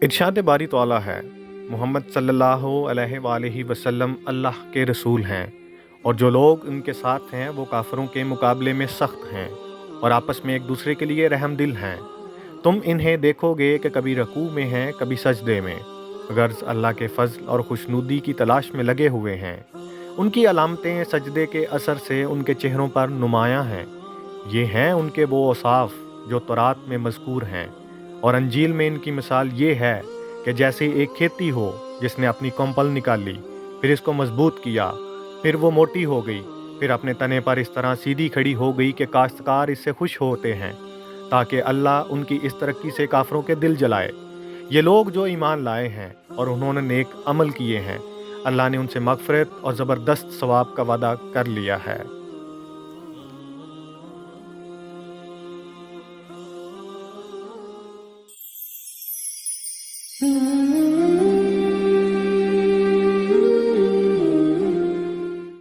ارشاد باری تعالیٰ ہے، محمد صلی اللہ علیہ وآلہ وسلم اللہ کے رسول ہیں، اور جو لوگ ان کے ساتھ ہیں وہ کافروں کے مقابلے میں سخت ہیں اور آپس میں ایک دوسرے کے لیے رحم دل ہیں۔ تم انہیں دیکھو گے کہ کبھی رکوع میں ہیں، کبھی سجدے میں، غرض اللہ کے فضل اور خوشنودی کی تلاش میں لگے ہوئے ہیں۔ ان کی علامتیں سجدے کے اثر سے ان کے چہروں پر نمایاں ہیں۔ یہ ہیں ان کے وہ اوصاف جو تورات میں مذکور ہیں، اور انجیل میں ان کی مثال یہ ہے کہ جیسے ایک کھیتی ہو جس نے اپنی کمپل نکالی، پھر اس کو مضبوط کیا، پھر وہ موٹی ہو گئی، پھر اپنے تنے پر اس طرح سیدھی کھڑی ہو گئی کہ کاشتکار اس سے خوش ہوتے ہیں، تاکہ اللہ ان کی اس ترقی سے کافروں کے دل جلائے۔ یہ لوگ جو ایمان لائے ہیں اور انہوں نے نیک عمل کیے ہیں، اللہ نے ان سے مغفرت اور زبردست ثواب کا وعدہ کر لیا ہے۔